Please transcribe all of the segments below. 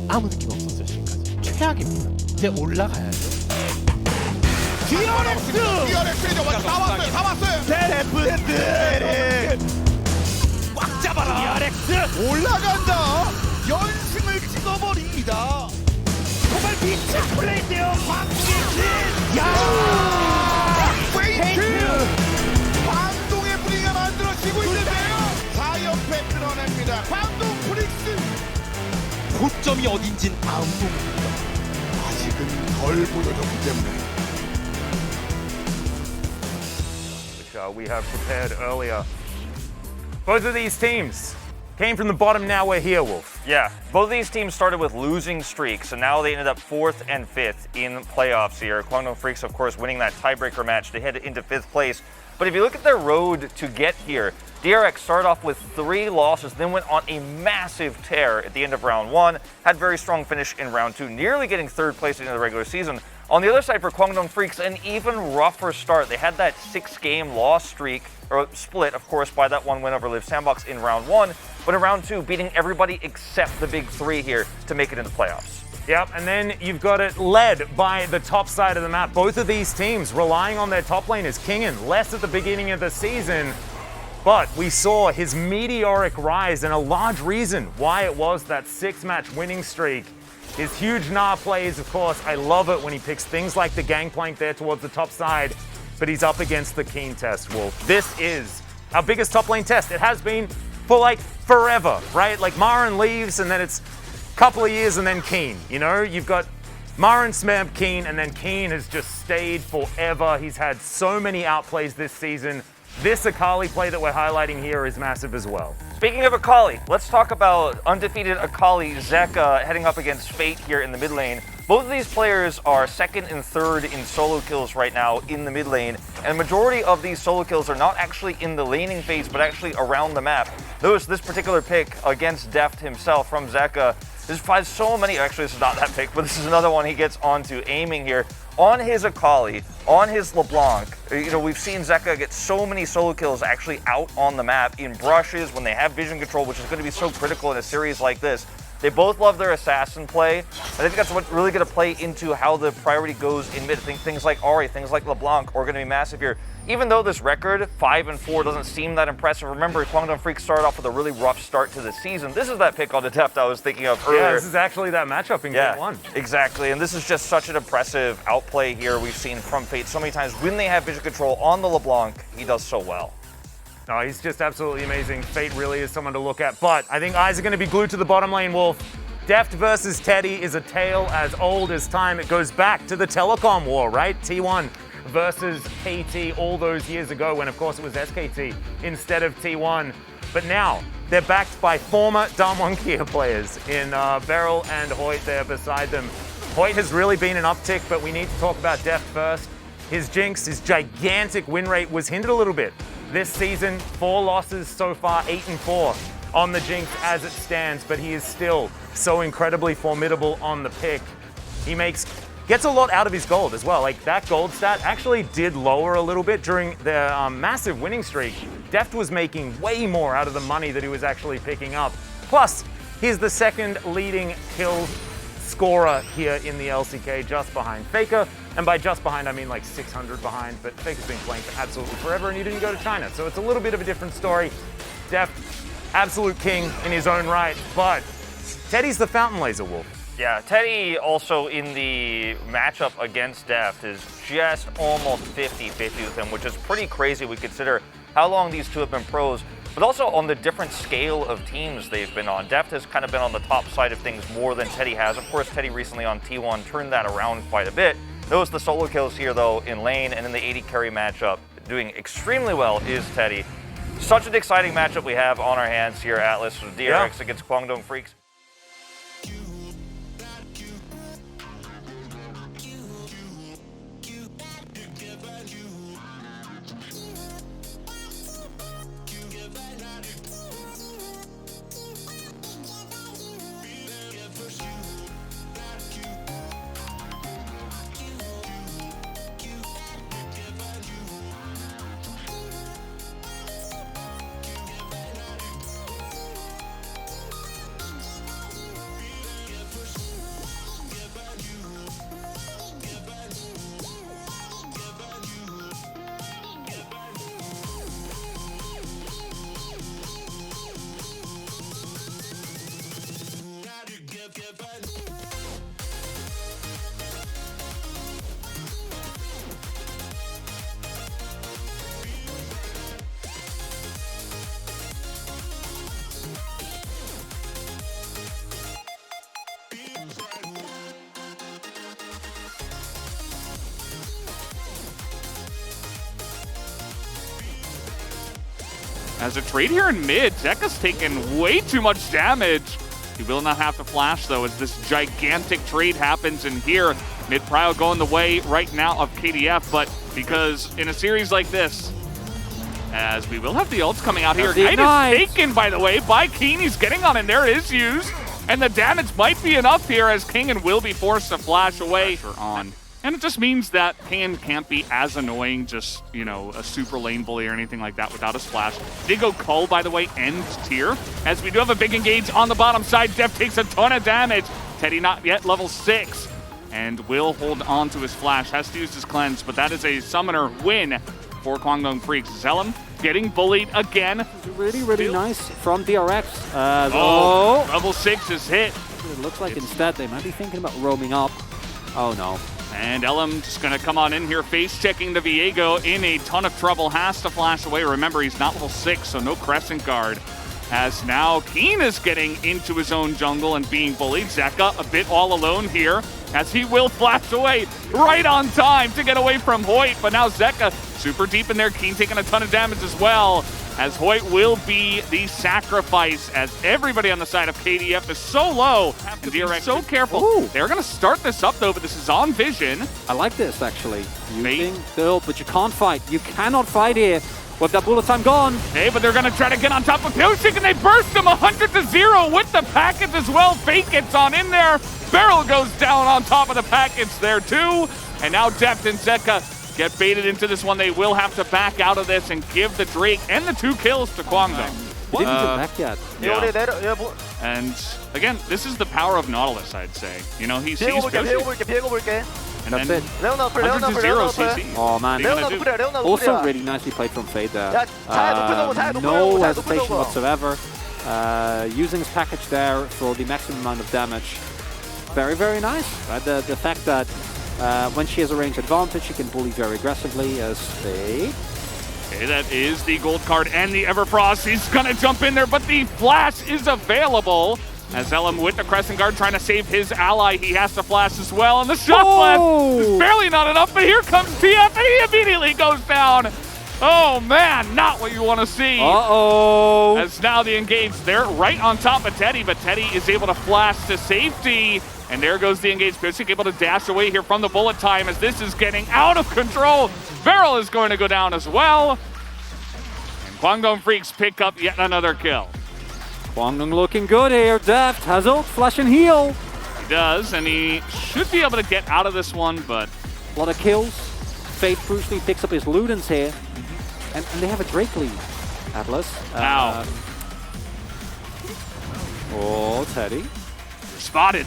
아무 느낌 없었어요 지금까지. 최악입니다. 이제 올라가야죠. DRX 다 왔어요. 테레프 꽉 잡아라. DRX 올라간다. 연승을 찍어버립니다. 정말 미친 플레이인데요. 광동의 야! 페이트! 광동의 분위기가 만들어지고 있는데요. 4연패 끊어냅니다. 광동 프릭스. 고점이 어딘진 아무 모릅니다. 아직은 덜 보여줬기 때문에. Which we have prepared earlier. Both of these teams came from the bottom, now we're here, Wolf. Yeah, both of these teams started with losing streaks, and now they ended up 4th and 5th in playoffs here. Kwangdong Freaks, of course, winning that tiebreaker match to head into 5th place. But if you look at their road to get here, DRX started off with 3 losses, then went on a massive tear at the end of round 1, had very strong finish in round 2, nearly getting 3rd place into the regular season. On the other side for Kwangdong Freaks, an even rougher start. They had that 6-game loss streak, or split, of course, by that 1 win over Live Sandbox in round 1, but in round 2, beating everybody except the big 3 here to make it into playoffs. Yep, and then you've got it led by the top side of the map. Both of these teams relying on their top laners, Kingen, less at the beginning of the season, but we saw his meteoric rise, and a large reason why it was that 6-match winning streak. His huge Gnar plays, of course, I love it when he picks things like the gangplank there towards the top side, but he's up against the Keen test, Wolf. This is our biggest top lane test. It has been for like forever, right? Like Marin leaves and then it's a couple of years and then Keen, you know? You've got Marin, Smeb, Keen, and then Keen has just stayed forever. He's had so many outplays this season. This Akali play that we're highlighting here is massive as well. Speaking of Akali, let's talk about undefeated Akali Zeka heading up against Fate here in the mid lane. Both of these players are 2nd and 3rd in solo kills right now in the mid lane, and the majority of these solo kills are not actually in the laning phase, but actually around the map. Notice this particular pick against Deft himself from Zeka. There's so many, actually this is not that pick, but this is another one he gets onto aiming here. On his Akali, on his LeBlanc, you know, we've seen Zeka get so many solo kills actually out on the map in brushes when they have vision control, which is going to be so critical in a series like this. They both love their assassin play. I think that's what's really going to play into how the priority goes in mid. I think things like Ahri, things like LeBlanc are going to be massive here. Even though this record, 5-4, doesn't seem that impressive, remember, Kwangdong Freaks started off with a really rough start to the season. This is that pick on the Deft I was thinking of earlier. Yeah, this is actually that matchup in game 1. Exactly, and this is just such an impressive outplay here we've seen from Fate so many times. When they have vision control on the LeBlanc, he does so well. No, he's just absolutely amazing. Fate really is someone to look at, but I think eyes are going to be glued to the bottom lane, Wolf. Deft versus Teddy is a tale as old as time. It goes back to the telecom war, right? T1 versus KT all those years ago when, of course, it was SKT instead of T1. But now, they're backed by former Damwon Kia players in Beryl and Hoyt there beside them. Hoyt has really been an uptick, but we need to talk about Deft first. His Jinx, his gigantic win rate was hindered a little bit this season. 4 losses so far, 8-4 on the Jinx as it stands, but he is still so incredibly formidable on the pick. He gets a lot out of his gold as well. Like, that gold stat actually did lower a little bit during the massive winning streak. Deft was making way more out of the money that he was actually picking up. Plus, he's the 2nd leading kill scorer here in the LCK, just behind Faker. And by just behind, I mean like 600 behind, but Faker's been playing for absolutely forever and he didn't go to China. So it's a little bit of a different story. Deft, absolute king in his own right, but Teddy's the fountain laser, Wolf. Yeah, Teddy also in the matchup against Deft is just almost 50-50 with him, which is pretty crazy. We consider how long these two have been pros, but also on the different scale of teams they've been on. Deft has kind of been on the top side of things more than Teddy has. Of course, Teddy recently on T1 turned that around quite a bit. Notice the solo kills here, though, in lane and in the 80 carry matchup. Doing extremely well is Teddy. Such an exciting matchup we have on our hands here, Atlas, with DRX against Kwangdong Freaks. As a trade here in mid, Zeka's taken way too much damage. He will not have to flash though as this gigantic trade happens in here. Mid prio going the way right now of KDF, but because in a series like this, as we will have the ults coming out here. Kite is taken, by the way, by Keen. He's getting on, and there it is used. And the damage might be enough here as Kingen will be forced to flash away. On. And it just means that Kingen can't be as annoying, just, you know, a super lane bully or anything like that without a splash. Digo Cull, by the way, ends tier. As we do have a big engage on the bottom side. Deft takes a ton of damage. Teddy not yet level 6. And will hold on to his flash. Has to use his cleanse, but that is a summoner win for Kwangdong Freaks. Zelem getting bullied again. Really nice from DRX. Level 6 is hit. It looks like instead they might be thinking about roaming up. Oh no. And Elam just going to come on in here, face-checking the Viego in a ton of trouble. Has to flash away. Remember, he's not level 6, so no Crescent Guard. As now Keen is getting into his own jungle and being bullied. Zeka a bit all alone here, as he will flash away right on time to get away from Hoyt. But now Zeka super deep in there. Keen taking a ton of damage as well, as Hoyt will be the sacrifice, as everybody on the side of KDF is so low. And DRX so careful. Ooh. They're going to start this up, though, but this is on Vision. I like this, actually. Using the ult, but you can't fight. You cannot fight here with that bullet time gone. Hey, but they're going to try to get on top of Pyosik, and they burst him 100-0 with the package as well. Fake gets on in there. Barrel goes down on top of the package there, too. And now Deft and Zeka get baited into this one. They will have to back out of this and give the Drake and the 2 kills to Kwangdong. He didn't get back yet. Yeah. And again, this is the power of Nautilus, I'd say. You know, he sees Pyosik. And that's then it. 100-0 CC. Oh man. Also really nicely played from Fade there. No hesitation whatsoever. Using his package there for the maximum amount of damage. Very nice. Right? The fact that when she has a range advantage, she can bully very aggressively as Fade. Okay, that is the gold card and the Everfrost. He's gonna jump in there, but the flash is available. As Elam with the Crescent Guard trying to save his ally, he has to flash as well. And the shot blast is barely not enough, but here comes TF, and he immediately goes down. Oh man, not what you want to see. Uh-oh. As now the engage, they're right on top of Teddy, but Teddy is able to flash to safety. And there goes the engage. Pyosik able to dash away here from the bullet time as this is getting out of control. Barrel is going to go down as well. And Kwangdong Freaks pick up yet another kill. Kwangdong looking good here. Deft has ult, flash and heal. He does, and he should be able to get out of this one, but a lot of kills. Fade crucially picks up his Ludens here. And they have a Drake lead. Atlas. Now. Oh, Teddy. Spotted.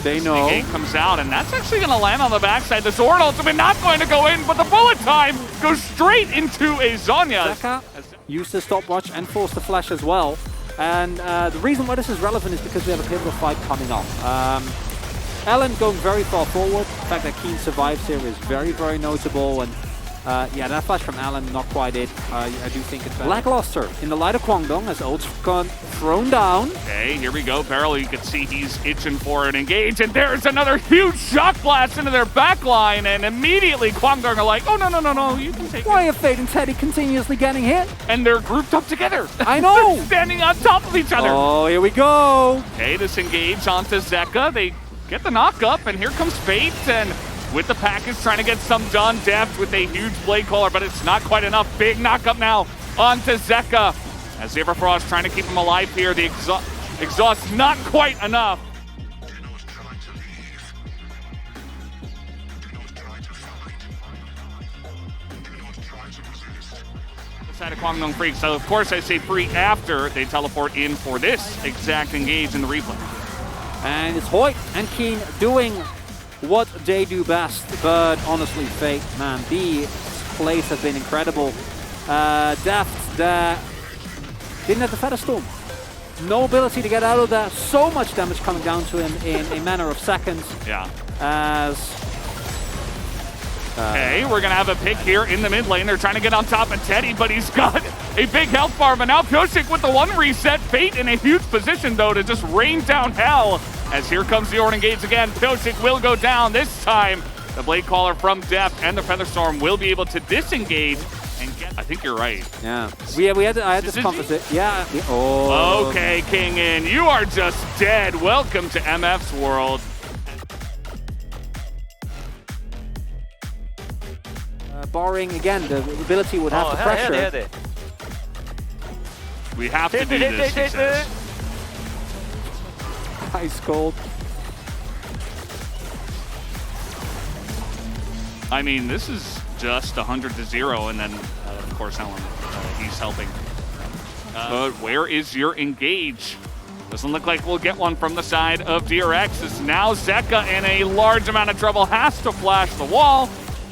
They know. The gate comes out, and that's actually going to land on the backside. The Sword ultimate not going to go in, but the bullet time goes straight into a Zhonya. Zeka used the stopwatch and forced the flash as well. And the reason why this is relevant is because we have a pivotal fight coming up. Alan going very far forward. The fact that Keen survives here is very notable. And yeah, that flash from Alan, not quite it. I do think it's better. Lackluster in the light of Kwangdong as ult's gone thrown down. Okay, here we go. Barrel, you can see he's itching for an engage. And there's another huge shock blast into their backline. And immediately Kwangdong are like, oh, no, you can take it. Why are Fade and Teddy continuously getting hit? And they're grouped up together. I know. They're standing on top of each other. Oh, here we go. Okay, this engage onto Zeka. They get the knock up, and here comes Fate. And with the package, trying to get some done. Deft with a huge blade caller, but it's not quite enough. Big knock up now onto Zeka. As the Everfrost trying to keep him alive here. The exhaust not quite enough. Side of Kwangdong Freaks. So of course I say free after they teleport in for this exact engage in the replay. And it's Hoyt and Keen doing what they do best, but honestly, Fate, man, these plays have been incredible. Deft didn't have the Feather Storm. No ability to get out of there. So much damage coming down to him in a matter of seconds. Yeah. As Okay, we're gonna have a pick here in the mid lane. They're trying to get on top of Teddy, but he's got a big health bar. But now Pyosik with the one reset. Fate in a huge position though to just rain down hell. As here comes the Orton Gates again. Pyosik will go down this time. The Blade Caller from Deft and the Featherstorm will be able to disengage and get. I think you're right. yeah, I had this conversation. Yeah. Oh. Okay, King In, you are just dead. Welcome to MF's world. Barring again, the ability would have to pressure. We have to do this, he says. Ice cold. I mean, this is just 100-0, and then, of course, Ellen, he's helping. But where is your engage? Doesn't look like we'll get one from the side of DRX. As now Zeka in a large amount of trouble, has to flash the wall.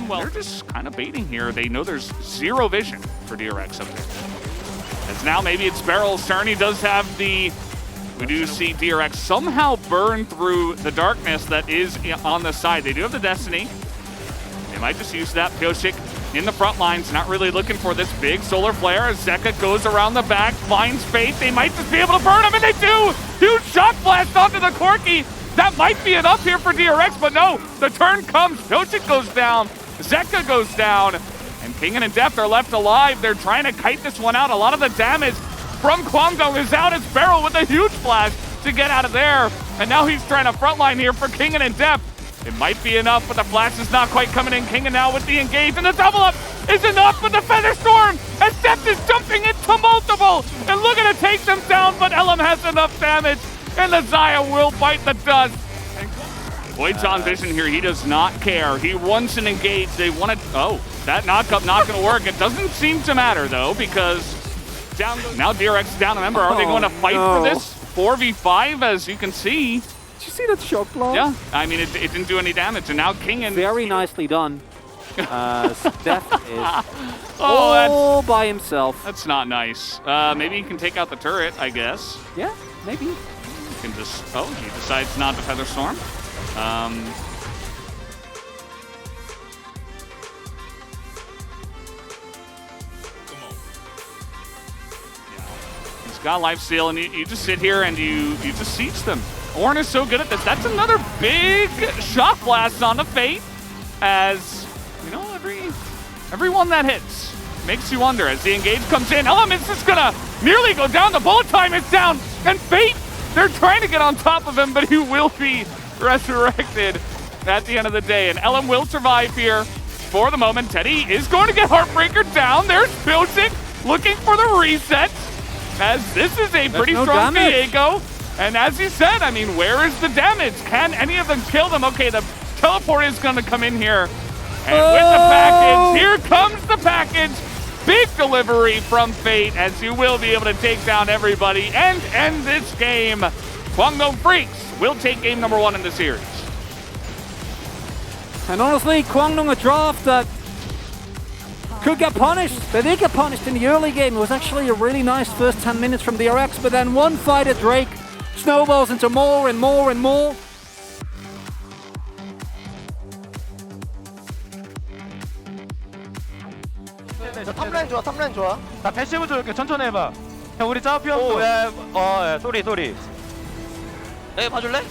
Well, they're just kind of baiting here. They know there's zero vision for DRX up there. As now maybe it's Barrel's turn. He does have the... We do see DRX somehow burn through the darkness that is on the side. They do have the Destiny. They might just use that. Pyosik in the front lines, not really looking for this big solar flare as Zeka goes around the back, finds Fate. They might just be able to burn him, and they do! Huge shock blast onto the Corki. That might be enough here for DRX, but no, the turn comes. Pyosik goes down. Zeka goes down, and King and Deft are left alive. They're trying to kite this one out. A lot of the damage from Kwangdong is out as Barrel with a huge flash to get out of there. And now he's trying to frontline here for King and Deft. It might be enough, but the flash is not quite coming in. King and now with the engage, and the double up is enough with the Featherstorm. And Deft is jumping into multiple and looking to take them down, but Elam has enough damage, and the Xayah will bite the dust. Void's on vision here. He does not care. He wants an engage. They want to... Oh, that knock-up not going to work. It doesn't seem to matter, though, because down now DRX down a member. Are they going to fight for this 4v5, as you can see? Did you see that shock blow? Yeah, I mean, it didn't do any damage, and now King and... Very nicely done. Deft is all by himself. That's not nice. Maybe he can take out the turret, I guess. Yeah, maybe. He can just... Oh, he decides not to Featherstorm. He's got lifesteal, and you just sit here and you just siege them. Ornn is so good at this. That's another big shock blast on the Fate, as you know, every one that hits makes you wonder. As the engage comes in, Element's just gonna nearly go down. The bullet time is down, and Fate, they're trying to get on top of him, but he will be resurrected at the end of the day. And Elam will survive here for the moment. Teddy is going to get Heartbreaker down. There's Pyosik looking for the reset, as this is a pretty strong Diego. And as he said, I mean, where is the damage? Can any of them kill them? Okay, the teleport is going to come in here. And with the package, here comes the package. Big delivery from Fate, as you will be able to take down everybody and end this game. Kwangdong Freaks will take game number 1 in the series. And honestly, Kwangdong, a draft that could get punished. They did get punished in the early game. It was actually a really nice first 10 minutes from DRX, but then one fight at Drake snowballs into more and more and more. 탑라인 좋아, 탑라인 좋아. 나 패시브 줄게. 천천히 해봐. 형 우리 짜오 피었어. 오, 쏘리. 에 봐줄래?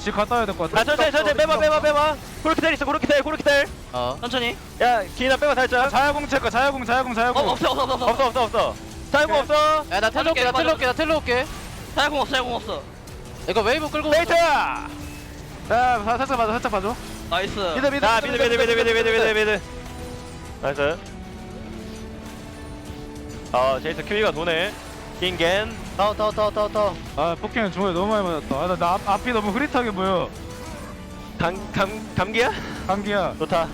집 갔다 와야 될 것 같아. 천천히 빼봐. 코르키텔 있어, 코르키텔. 천천히. 야, 기나 빼봐 살짝. 자야공 체크. 자야공. 없어. 자야공 없어. 야, 나 텔로 올게. 자야공 없어. 이거 웨이브 끌고 페이트. 야, 살짝 봐줘. 나이스. 미드. 나이스. 제이스 큐이가 도네. 킹겐. 더. 아, 포켓몬 중에 너무 많이 맞았다. 나 앞이 너무 흐릿하게 보여. 감기야? 감기야. 좋다.